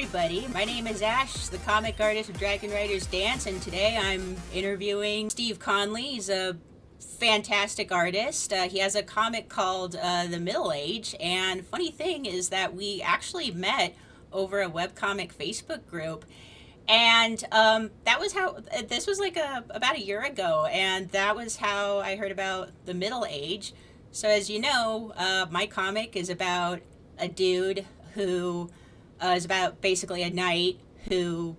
everybody. My name is Ash, the comic artist of Dragon Riders Dance, and today I'm interviewing Steve Conley. He's a fantastic artist. He has a comic called The Middle Age, and funny thing is that we actually met over a webcomic Facebook group. And that was how this was like about a year ago, and that was how I heard about the Middle Age. So, as you know, my comic is about a dude who is about basically a knight who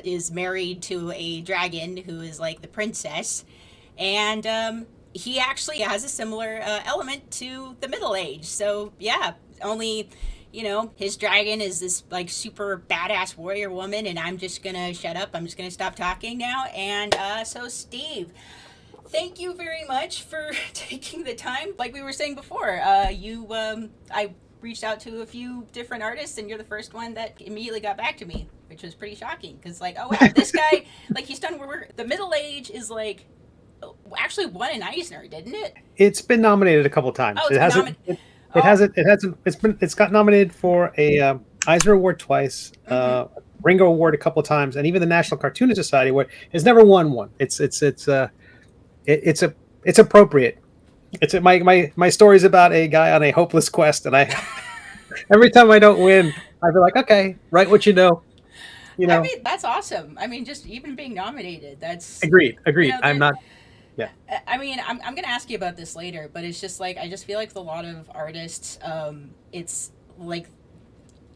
is married to a dragon who is like the princess, and he actually has a similar element to the Middle Age. So, yeah, only his dragon is this like super badass warrior woman, and I'm just gonna shut up. I'm just gonna stop talking now. And so, Steve, thank you very much for taking the time. Like we were saying before, I reached out to a few different artists, and you're the first one that immediately got back to me, which was pretty shocking. Because like, oh wow, this guy, like he's done work. The Middle Age is like actually won an Eisner, didn't it? It's been nominated a couple times. Oh, it's It been hasn't. nominated. It Oh, hasn't. It hasn't. It's got nominated for a Eisner Award twice, mm-hmm. Ringo Award a couple times, and even the National Cartoonist Society Award. Has never won one. It's appropriate. My story's about a guy on a hopeless quest, and I every time I don't win, I feel like, okay, write what you know. You I know, mean, that's awesome. I mean, just even being nominated, that's agreed. I'm there. not. Yeah, I mean, I'm gonna ask you about this later, but it's just like I just feel like with a lot of artists, it's like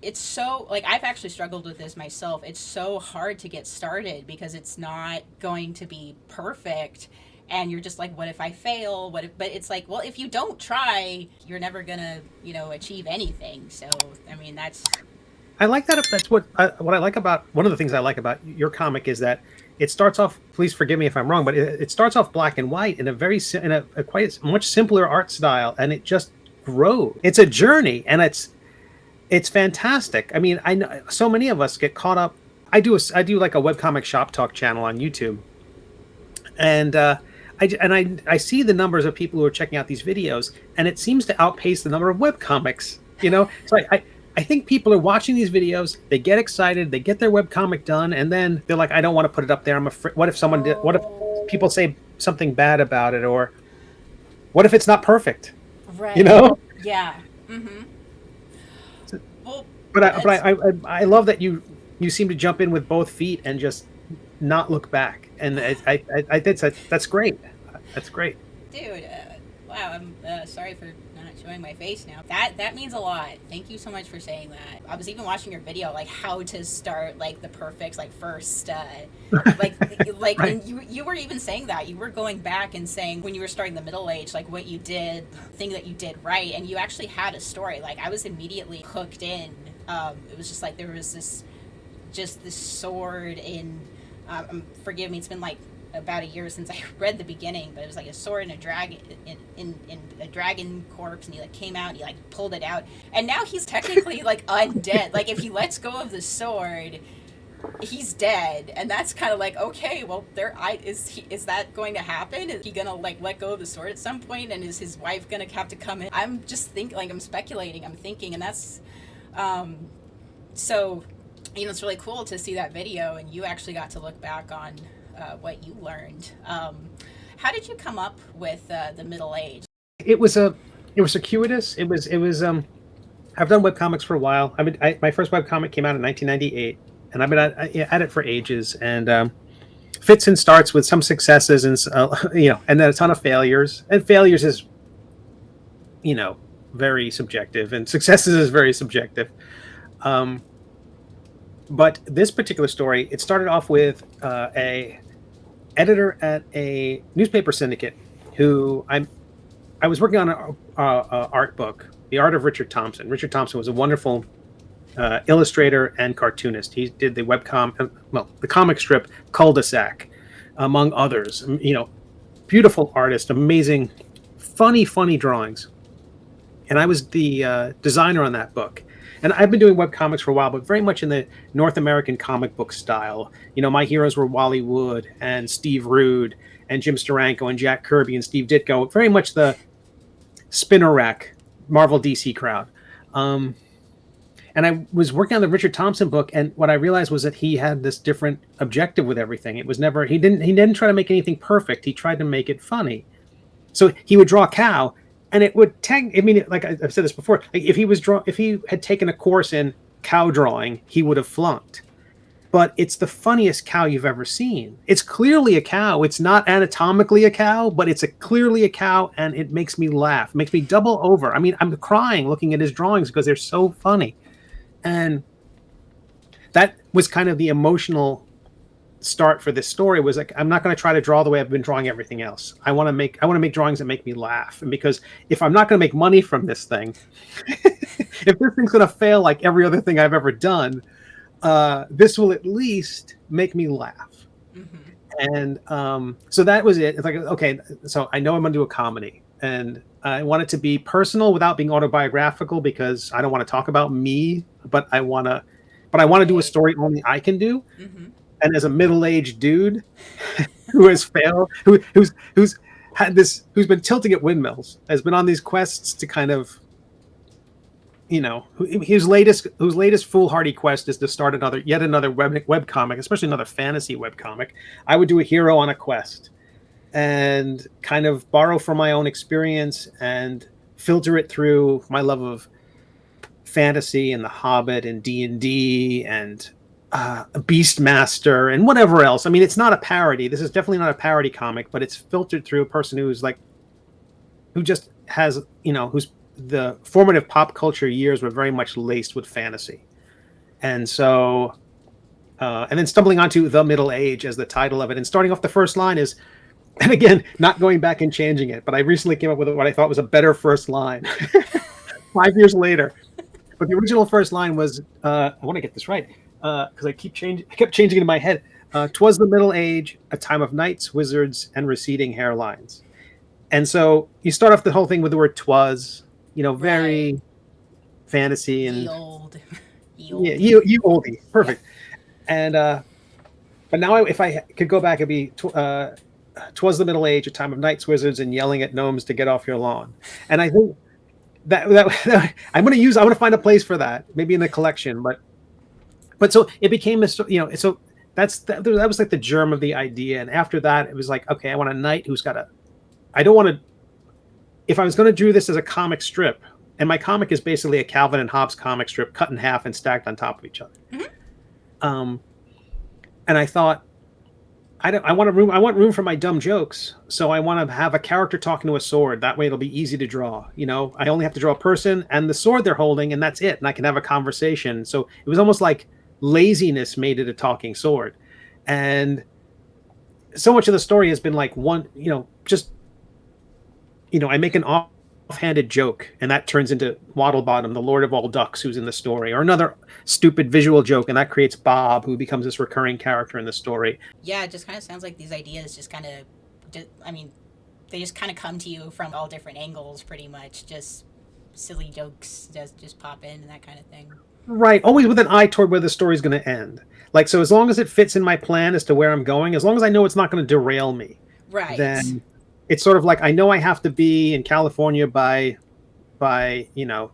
it's so like I've actually struggled with this myself. It's so hard to get started because it's not going to be perfect, and you're just like, what if I fail? What if? But it's like, well, if you don't try, you're never gonna achieve anything. So I mean, that's I like that. That's what I like about one of the things I like about your comic is that it starts off. Please forgive me if I'm wrong, but it starts off black and white in a quite much simpler art style, and it just grows. It's a journey, and it's fantastic. I mean, I know so many of us get caught up. I do like a webcomic shop talk channel on YouTube, and I see the numbers of people who are checking out these videos, and it seems to outpace the number of webcomics. So I think people are watching these videos, they get excited, they get their webcomic done, and then they're like, I don't want to put it up there. I'm afraid. What if people oh say something bad about it, or what if it's not perfect? You right, know. yeah, mm-hmm. Well, that's But I love that you seem to jump in with both feet and just not look back, and that's great. That's great. dude, wow, I'm sorry for not showing my face now. That means a lot. Thank you so much for saying that. I was even watching your video, like how to start like the perfect like first, like Right. and you were even saying that you were going back and saying when you were starting the Middle Age, like what you did, thing that you did right, and you actually had a story. Like I was immediately hooked in. It was just like there was this sword in. Forgive me, it's been like about a year since I read the beginning, but it was like a sword and a dragon in a dragon corpse, and he like came out and he like pulled it out, and now he's technically like undead. Like if he lets go of the sword, he's dead, and that's kind of like okay, well is that going to happen? Is he gonna like let go of the sword at some point, and is his wife gonna have to come in? I'm just thinking, like I'm speculating, I'm thinking, and that's um so it's really cool to see that video and you actually got to look back on what you learned. How did you come up with the Middle Age? It was circuitous. It was. I've done webcomics for a while. My first webcomic came out in 1998, and I've been at it for ages. And fits and starts with some successes and and then a ton of failures. And failures is very subjective, and successes is very subjective. Um, but this particular story, it started off with a editor at a newspaper syndicate who I was working on a art book, The Art of Richard Thompson. Richard Thompson was a wonderful illustrator and cartoonist. He did the comic strip Cul-de-sac, among others. Beautiful artist, amazing, funny drawings. And I was the designer on that book. And I've been doing web comics for a while, but very much in the North American comic book style. My heroes were Wally Wood and Steve Rude and Jim Steranko and Jack Kirby and Steve Ditko. Very much the spinner rack Marvel DC crowd. Um, And I was working on the Richard Thompson book, and what I realized was that he had this different objective with everything. It was never he didn't try to make anything perfect. He tried to make it funny. So he would draw a cow, and it would I mean, like I've said this before, like if he had taken a course in cow drawing, he would have flunked. But it's the funniest cow you've ever seen. It's clearly a cow. It's not anatomically a cow, but it's clearly a cow, and it makes me laugh. It makes me double over. I mean, I'm crying looking at his drawings because they're so funny. And that was kind of the emotional start for this story. Was like, I'm not going to try to draw the way I've been drawing everything else. I want to make drawings that make me laugh. And because if I'm not going to make money from this thing, if this thing's going to fail like every other thing I've ever done, this will at least make me laugh. Mm-hmm. And so that was it. It's like, okay, so I know I'm going to do a comedy, and I want it to be personal without being autobiographical, because I don't want to talk about me, but I want to do a story only I can do. Mm-hmm. And as a middle-aged dude who has failed, who's been tilting at windmills, has been on these quests to kind of, whose latest foolhardy quest is to start yet another webcomic, especially another fantasy webcomic. I would do a hero on a quest and kind of borrow from my own experience and filter it through my love of fantasy and The Hobbit and D&D and Beastmaster and whatever else. I mean, it's not a parody. This is definitely not a parody comic, but it's filtered through a person who just has, who's the formative pop culture years were very much laced with fantasy. And so, and then stumbling onto The Middle Age as the title of it, and starting off the first line is, and again, not going back and changing it, but I recently came up with what I thought was a better first line 5 years later. But the original first line was, I want to get this right, because I kept changing it in my head. 'Twas the Middle Age, a time of knights, wizards, and receding hairlines. And so you start off the whole thing with the word "twas," very fantasy and ye oldie, perfect. Yeah. And but now if I could go back, it'd be "'Twas the Middle Age, a time of knights, wizards, and yelling at gnomes to get off your lawn." And I think that I want to find a place for that, maybe in the collection, but so it became this, so that was like the germ of the idea. And after that, it was like, okay, I want a knight who's got if I was going to do this as a comic strip, and my comic is basically a Calvin and Hobbes comic strip cut in half and stacked on top of each other. Mm-hmm. And I thought, I want room for my dumb jokes. So I want to have a character talking to a sword. That way it'll be easy to draw. I only have to draw a person and the sword they're holding, and that's it. And I can have a conversation. So it was almost like laziness made it a talking sword. And so much of the story has been like I make an offhanded joke, and that turns into Waddlebottom, the Lord of all ducks, who's in the story, or another stupid visual joke, and that creates Bob, who becomes this recurring character in the story. Yeah, it just kind of sounds like these ideas just kind of, they just kind of come to you from all different angles, pretty much. Just silly jokes just pop in and that kind of thing. Right, always with an eye toward where the story's going to end. Like, so as long as it fits in my plan as to where I'm going, as long as I know it's not going to derail me, right, then it's sort of like, I know I have to be in California by the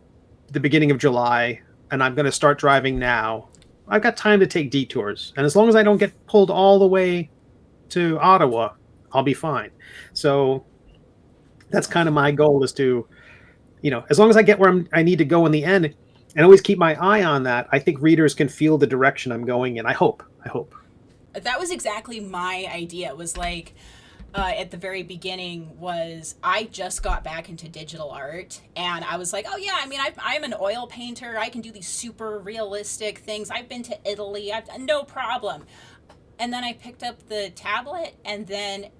beginning of July, and I'm going to start driving now. I've got time to take detours, and as long as I don't get pulled all the way to Ottawa, I'll be fine. So that's kind of my goal, is to, as long as I get where I need to go in the end, and always keep my eye on that, I think readers can feel the direction I'm going in. I hope. That was exactly my idea. It was like, at the very beginning was, I just got back into digital art, and I was like, oh yeah, I'm an oil painter. I can do these super realistic things. I've been to Italy. I've no problem. And then I picked up the tablet, and then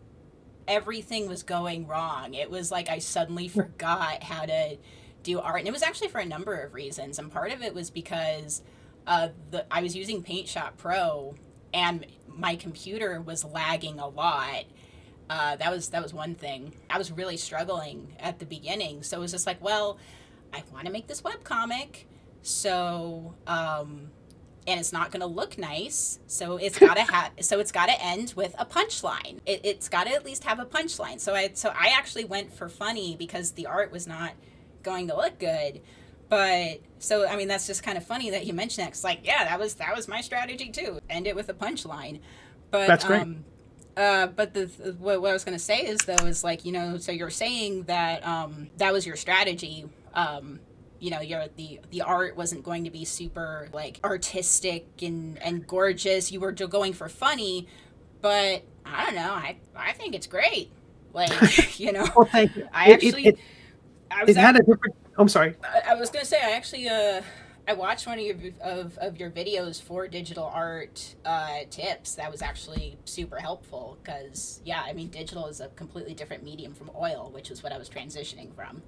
everything was going wrong. It was like I suddenly forgot how to do art, and it was actually for a number of reasons. And part of it was because I was using Paint Shop Pro, and my computer was lagging a lot. That was one thing. I was really struggling at the beginning, so it was just like, well, I want to make this webcomic, so and it's not going to look nice, so it's got to end with a punchline. It's got to at least have a punchline. So I actually went for funny, because the art was not going to look good, But so I mean that's just kind of funny that you mentioned that. 'Cause like yeah, that was my strategy too. End it with a punchline. But That's great. but what I was gonna say is though is like so you're saying that that was your strategy. Your the art wasn't going to be super like artistic and gorgeous. You were going for funny, but I don't know. I think it's great. Like Well, thank you. I actually I It was had a different. I'm sorry. I was gonna say I actually I watched one of your videos for digital art tips. That was actually super helpful because yeah, I mean digital is a completely different medium from oil, which is what I was transitioning from.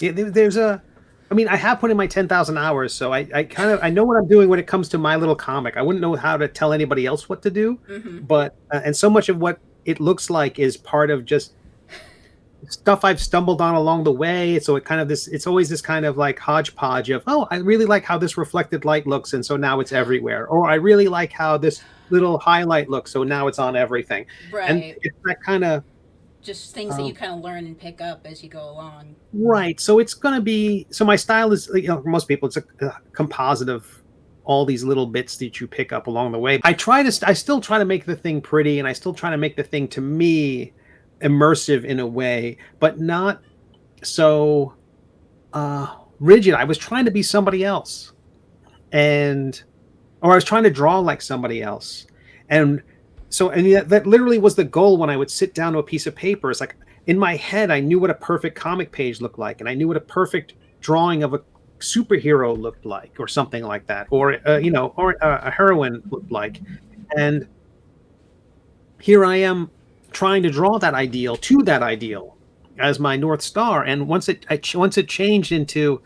Yeah, there's a. I mean, I have put in my 10,000 hours, so I kind of I know what I'm doing when it comes to my little comic. I wouldn't know how to tell anybody else what to do, Mm-hmm. but and so much of what it looks like is part of just stuff I've stumbled on along the way. So it kind of this. It's always this kind of like hodgepodge of I really like how this reflected light looks, and so now it's everywhere. Or I really like how this little highlight looks, so now it's on everything. And Right. it's that kind of. Just things that you kind of learn and pick up as you go along. Right. So it's going to be, so my style is, for most people, it's a composite of all these little bits that you pick up along the way. I still try to make the thing pretty and I still try to make the thing to me immersive in a way, but not so rigid. I was trying to be somebody else or I was trying to draw like somebody else. And that literally was the goal when I would sit down to a piece of paper. It's like in my head, I knew what a perfect comic page looked like, and I knew what a perfect drawing of a superhero looked like, or something like that, or a heroine looked like. And here I am trying to draw that ideal to that ideal as my North Star. And once it changed into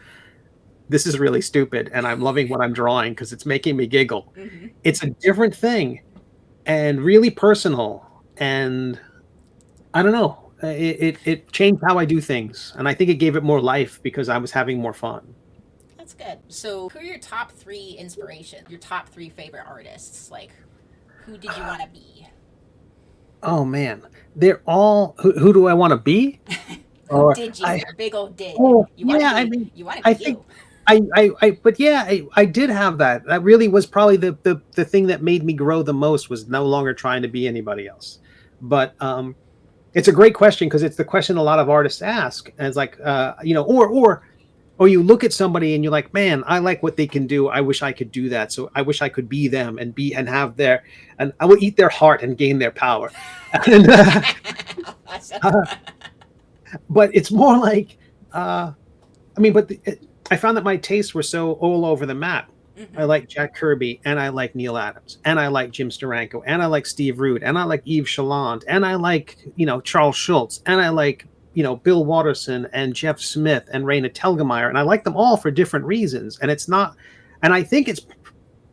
this is really stupid, and I'm loving what I'm drawing because it's making me giggle. Mm-hmm. It's a different thing and really personal, and I don't know, it changed how I do things, and I think it gave it more life because I was having more fun. That's good. So, who are your top three inspirations? Your top three favorite artists? Like, who did you want to be? Oh man, they're all who do I want to be? Who Or did you? I Big old did. Oh You want to yeah, I be? mean, You want to I be think you? but yeah, I did have that. That really was probably the thing that made me grow the most, was no longer trying to be anybody else. But it's a great question because it's the question a lot of artists ask. And it's like, or you look at somebody and you're like, man, I like what they can do. I wish I could do that. So I wish I could be them and have and I will eat their heart and gain their power. And, Awesome. but it's more like, I mean, I found that my tastes were so all over the map. I Mm-hmm. like Jack Kirby, and I like Neil Adams, and I like Jim Steranko, and I like Steve Root, and I like Yves Chaland, and I like Charles Schultz, and I like Bill Watterson and Jeff Smith and Raina Telgemeier, and I like them all for different reasons. And it's not, and I think it's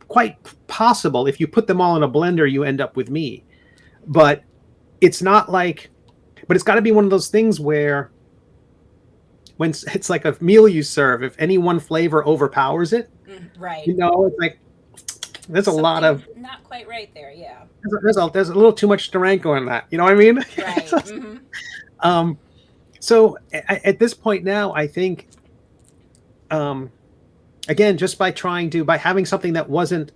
quite possible if you put them all in a blender, you end up with me. But it's not like, but it's got to be one of those things where when it's like a meal you serve, if any one flavor overpowers it, Right. it's like there's a lot Something of not quite right there. Yeah. there's a little too much Steranko in that. You know what I mean? Right. Mm-hmm. um, so at this point now, I think, again, just by having something there wasn't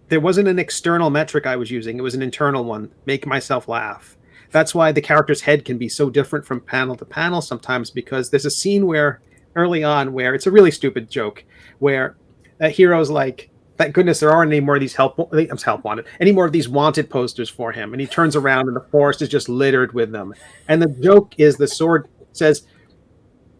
an external metric I was using. It was an internal one, make myself laugh. That's why the character's head can be so different from panel to panel sometimes, because there's a scene where early on where it's a really stupid joke where that hero's like, thank goodness there aren't any more of these help wanted, any more of these wanted posters for him. And he turns around and the forest is just littered with them. And the joke is the sword says,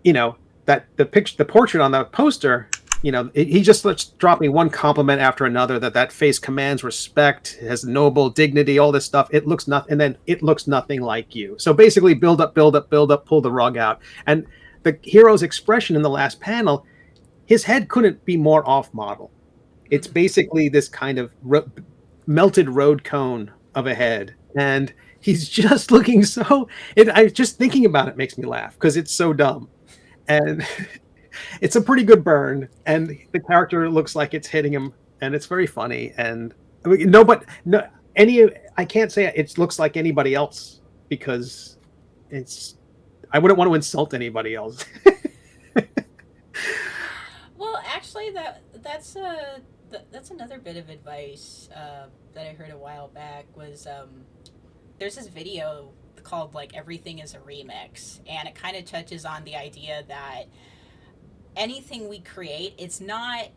that the portrait on the poster, he just lets drop me one compliment after another, that face commands respect, has noble dignity, all this stuff. It looks nothing, and then it looks nothing like you. So basically, build up, build up, build up, pull the rug out. And the hero's expression in the last panel, his head couldn't be more off model. It's basically this kind of melted road cone of a head, and he's just looking so. I just thinking about it makes me laugh because it's so dumb, and it's a pretty good burn, and the character looks like it's hitting him, and it's very funny. And I mean, I can't say it looks like anybody else because I wouldn't want to insult anybody else. actually, that's another bit of advice that I heard a while back. Was there's this video called like "Everything is a Remix," and it kind of touches on the idea that anything we create, it's not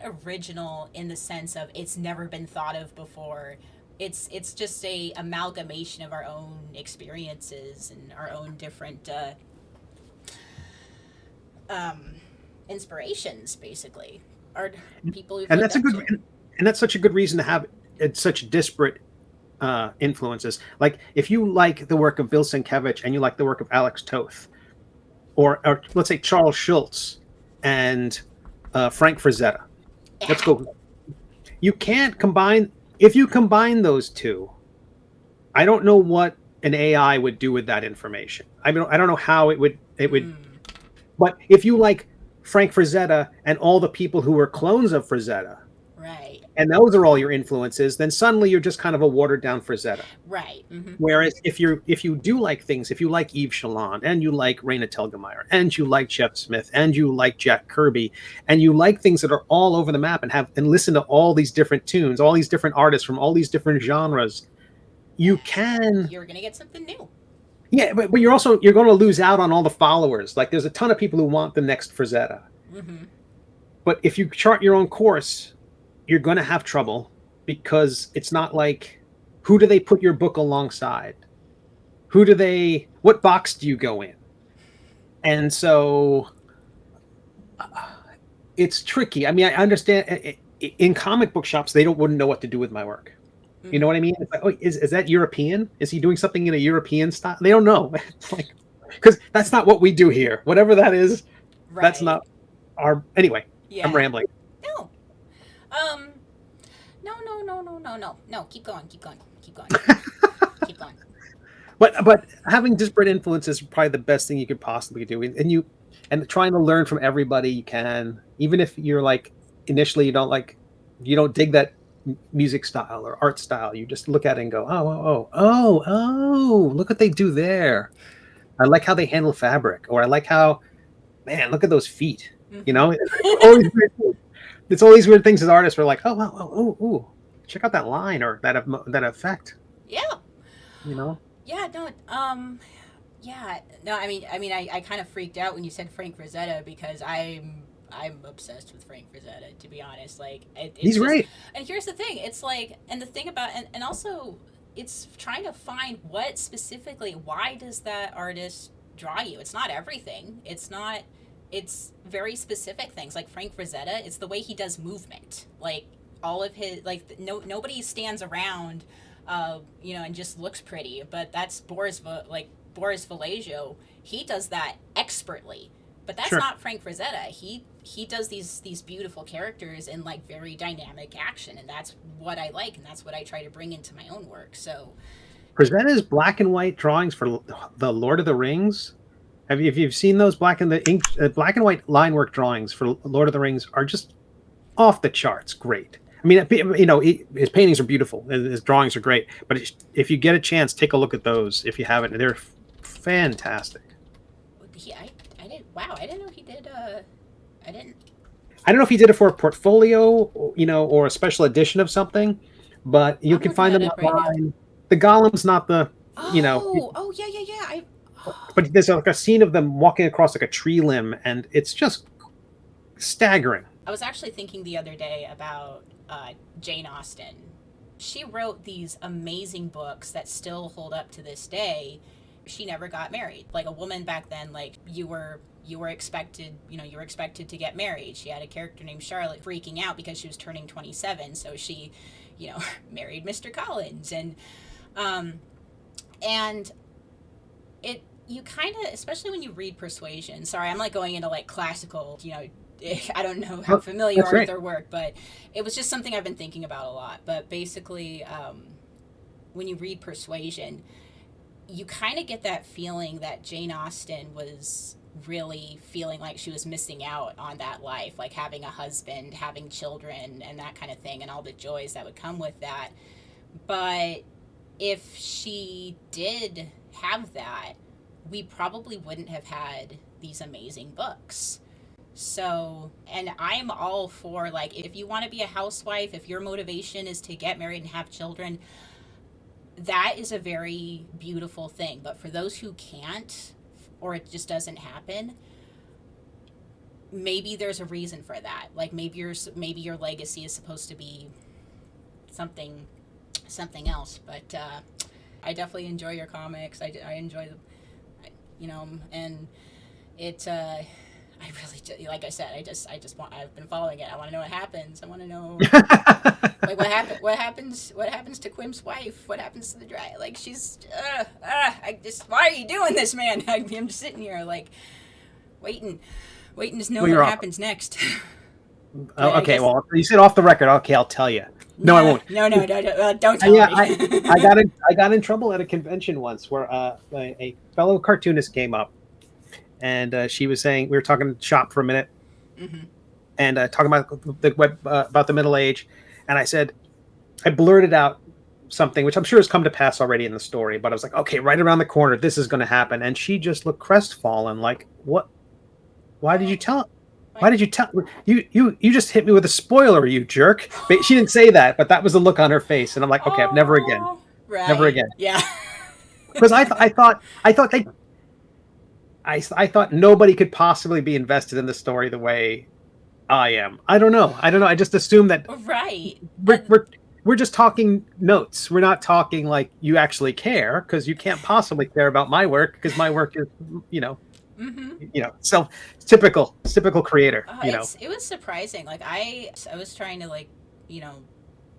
original in the sense of it's never been thought of before. It's just a amalgamation of our own experiences and our own different um, inspirations, basically, or people we've And looked that's a up good, to. and that's such a good reason to have such disparate influences. Like if you like the work of Bill Sienkiewicz and you like the work of Alex Toth, or let's say Charles Schultz and Frank Frazetta. Let's go. You can't combine. If you combine those two, I don't know what an AI would do with that information. I don't know how it would. Mm, But if you like Frank Frazetta and all the people who were clones of Frazetta, right, and those are all your influences, then suddenly you're just kind of a watered down Frazetta. right. Mm-hmm. Whereas if you do like things, if you like Yves Chaland and you like Raina Telgemeier and you like Jeff Smith and you like Jack Kirby and you like things that are all over the map and listen to all these different tunes, all these different artists from all these different genres, you can. You're gonna get something new. Yeah, but you're going to lose out on all the followers. Like there's a ton of people who want the next Frazetta. Mm-hmm. But if you chart your own course, you're going to have trouble because it's not like who do they put your book alongside? What box do you go in? And so it's tricky. I mean, I understand in comic book shops, they wouldn't know what to do with my work. You know Mm-hmm. what I mean? It's like, oh, is that European? Is he doing something in a European style? They don't know. It's like, because that's not what we do here. Whatever that is, that's Right. not our. Anyway, I'm Yeah. rambling. No. Um. No. No. No. No. No. No. No. Keep going. Keep going. Keep going. Keep going. But having disparate influences is probably the best thing you could possibly do, and trying to learn from everybody you can, even if you're like initially you don't dig that music style or art style. You just look at it and go, oh, look what they do there. I like how they handle fabric, or I like how, man, look at those feet. You Mm-hmm. know, always weird things. It's all these weird things as artists. We're like, oh, check out that line or that effect. Yeah. You know, Yeah. No. Yeah. No. I kind of freaked out when you said Frank Frazetta because I'm obsessed with Frank Frazetta, to be honest. Like it's he's just, great. and here's the thing. It's like, and the thing about, and also, it's trying to find what specifically. Why does that artist draw you? It's not everything. It's not. It's very specific things. Like Frank Frazetta, it's the way he does movement. Like all of his, like nobody stands around, and just looks pretty. But that's Boris Vallejo. He does that expertly, but that's Sure. not Frank Frazetta. He does these beautiful characters in like very dynamic action, and that's what I like, and that's what I try to bring into my own work. So it Presented as black and white drawings for the Lord of the Rings. If you've seen those black and white line work drawings for Lord of the Rings are just off the charts. Great. I mean, his paintings are beautiful. His drawings are great. But if you get a chance, take a look at those. If you haven't, they're fantastic. he I didn't wow I didn't know he did I didn't I don't know if he did it for a portfolio, or a special edition of something, but you I'm can looking find that them up right now. online. The Golem's not the, you know, Oh, yeah, yeah, yeah. but there's like a scene of them walking across like a tree limb, and it's just staggering. I was actually thinking the other day about Jane Austen. She wrote these amazing books that still hold up to this day. She never got married. Like a woman back then, like you were expected, you were expected to get married. She had a character named Charlotte freaking out because she was turning 27, so she, married Mr. Collins, um and it you kind of, especially when you read Persuasion. Sorry, I'm like going into like classical, I don't know how Oh, familiar you that's are with great. their work, but it was just something I've been thinking about a lot. But basically, when you read Persuasion, you kind of get that feeling that Jane Austen was really feeling like she was missing out on that life, like having a husband, having children, and that kind of thing, and all the joys that would come with that. But if she did have that, we probably wouldn't have had these amazing books. So, and I'm all for, like, if you want to be a housewife, if your motivation is to get married and have children, that is a very beautiful thing. But for those who can't, or it just doesn't happen, maybe there's a reason for that. Like, maybe your legacy is supposed to be something else. But I definitely enjoy your comics. I enjoy and it. I really do, like I said, I've been following it. I want to know what happens. I want to know like what happens to Quim's wife? What happens to the drag? Like, she's why are you doing this, man? I'm just sitting here like waiting to know what happens next. Oh, okay, well, you said off the record. Okay, I'll tell you. No, I won't. No, don't tell me. I got in trouble at a convention once where a fellow cartoonist came up, and she was saying, we were talking shop for a minute, and talking about the Middle Age, and I blurted out something which I'm sure has come to pass already in the story, but I was like, okay, right around the corner, this is going to happen, and she just looked crestfallen, like, what? Why did you tell? Why did you tell? You just hit me with a spoiler, you jerk. But she didn't say that, but that was the look on her face, and I'm like, okay, never again, right. Never again. Yeah. Because I thought nobody could possibly be invested in the story the way I am. I don't know. I just assume that. Right. We're just talking notes. We're not talking like you actually care, because you can't possibly care about my work, because my work is, so typical creator. It was surprising. Like, I was trying to, like,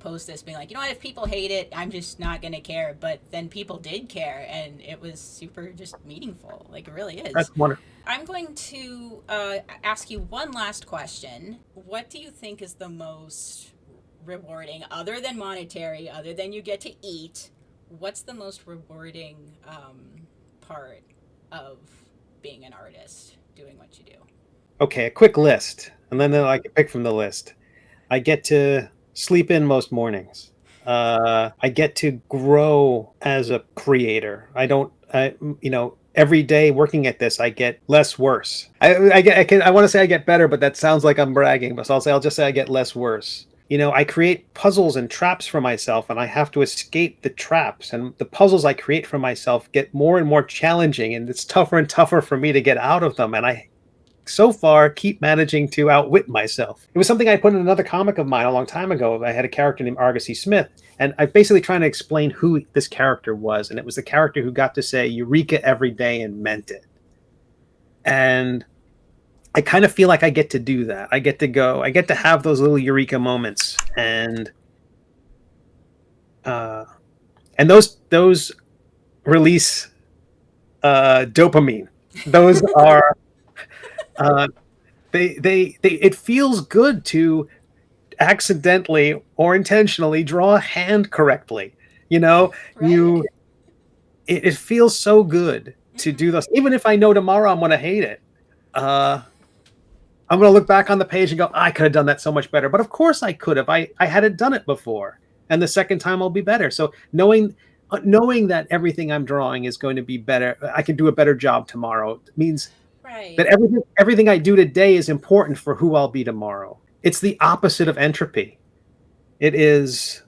post this being like, if people hate it, I'm just not gonna care. But then people did care, and it was super just meaningful. Like, it really is. That's wonderful. I'm going to ask you one last question. What do you think is the most rewarding, other than monetary, other than you get to eat? What's the most rewarding part of being an artist, doing what you do? Okay, a quick list, and then I can pick from the list. I get to sleep in most mornings. I get to grow as a creator. Every day working at this, I get less worse. I want to say I get better, but that sounds like I'm bragging. But I'll just say I get less worse. I create puzzles and traps for myself, and I have to escape the traps. And the puzzles I create for myself get more and more challenging, and it's tougher and tougher for me to get out of them. And I, so far, keep managing to outwit myself. It was something I put in another comic of mine a long time ago. I had a character named Argosy Smith, and I'm basically trying to explain who this character was. And it was the character who got to say Eureka every day and meant it. And I kind of feel like I get to do that. I get to have those little Eureka moments, and those release dopamine. Those are it feels good to accidentally or intentionally draw a hand correctly. Right. It feels so good to do those, even if I know tomorrow I'm going to hate it. I'm going to look back on the page and go, I could have done that so much better. But of course I could have. I hadn't done it before. And the second time I'll be better. So knowing that everything I'm drawing is going to be better, I can do a better job tomorrow, means that everything I do today is important for who I'll be tomorrow. It's the opposite of entropy. It is,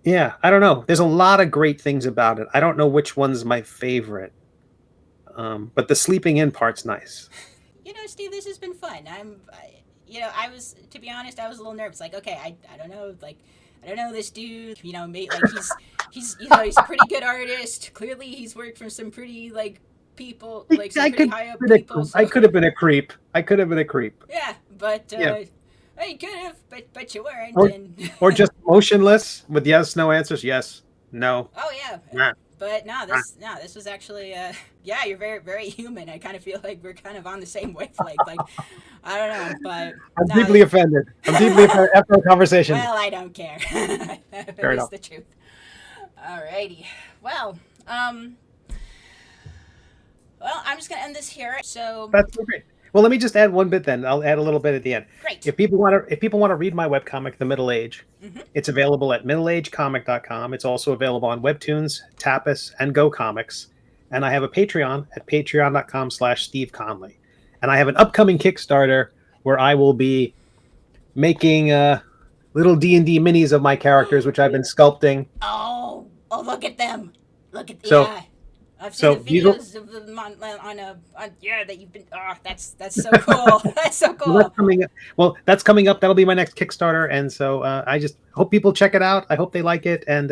I don't know. There's a lot of great things about it. I don't know which one's my favorite. But the sleeping in part's nice. Steve, this has been fun. I was, to be honest, I was a little nervous. Like, okay, I don't know, like, I don't know this dude. He's a pretty good artist. Clearly, he's worked for some pretty people, some pretty high up people. So. I could have been a creep. Yeah, but you could have, but you weren't. Or just motionless with yes, no answers. Yes, no. Oh yeah. Nah. But this was actually, you're very, very human. I kind of feel like we're kind of on the same wavelength. Like, I don't know, but I'm deeply offended. After our conversation. Well, I don't care. Fair enough. The truth. Alrighty. Well, I'm just gonna end this here. So that's great. Well, let me just add one bit then. I'll add a little bit at the end. Great. If people want to read my webcomic, The Middle Age, it's available at middleagecomic.com. It's also available on Webtoons, Tapas, and Go Comics. And I have a Patreon at patreon.com/Steve Conley. and I have an upcoming Kickstarter where I will be making little D&D minis of my characters, which I've been sculpting. Oh, look at them. Look at, So, yeah. I've seen the so these will, videos of them yeah, that you've been, that's so cool. That's so well, that's cool. coming up. Well, that's coming up. That'll be my next Kickstarter, and so I just hope people check it out. I hope they like it, and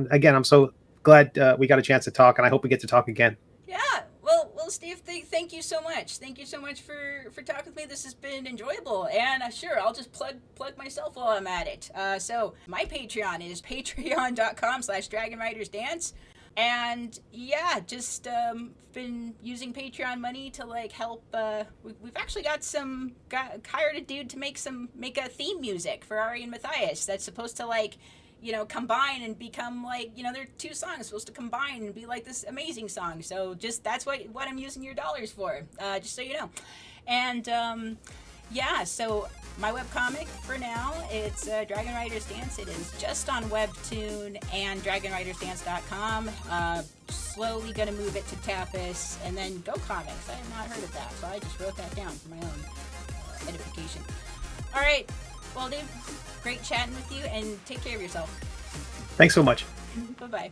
again, I'm so glad we got a chance to talk, and I hope we get to talk again. Yeah. Well, Steve, thank you so much. Thank you so much for talking with me. This has been enjoyable, and sure, I'll just plug myself while I'm at it. So my Patreon is patreon.com/dragonridersdance. And yeah, just been using Patreon money to like help. We've actually hired a dude to make a theme music for Ari and Matthias that's supposed to like, combine and become like, they're two songs supposed to combine and be like this amazing song. So just that's what I'm using your dollars for. Just so you know, and yeah, so my webcomic for now, it's Dragon Riders Dance. It is just on Webtoon and dragonridersdance.com. Slowly going to move it to Tapas and then Go Comics. I have not heard of that, so I just wrote that down for my own edification. All right. Well, dude, great chatting with you, and take care of yourself. Thanks so much. Bye-bye.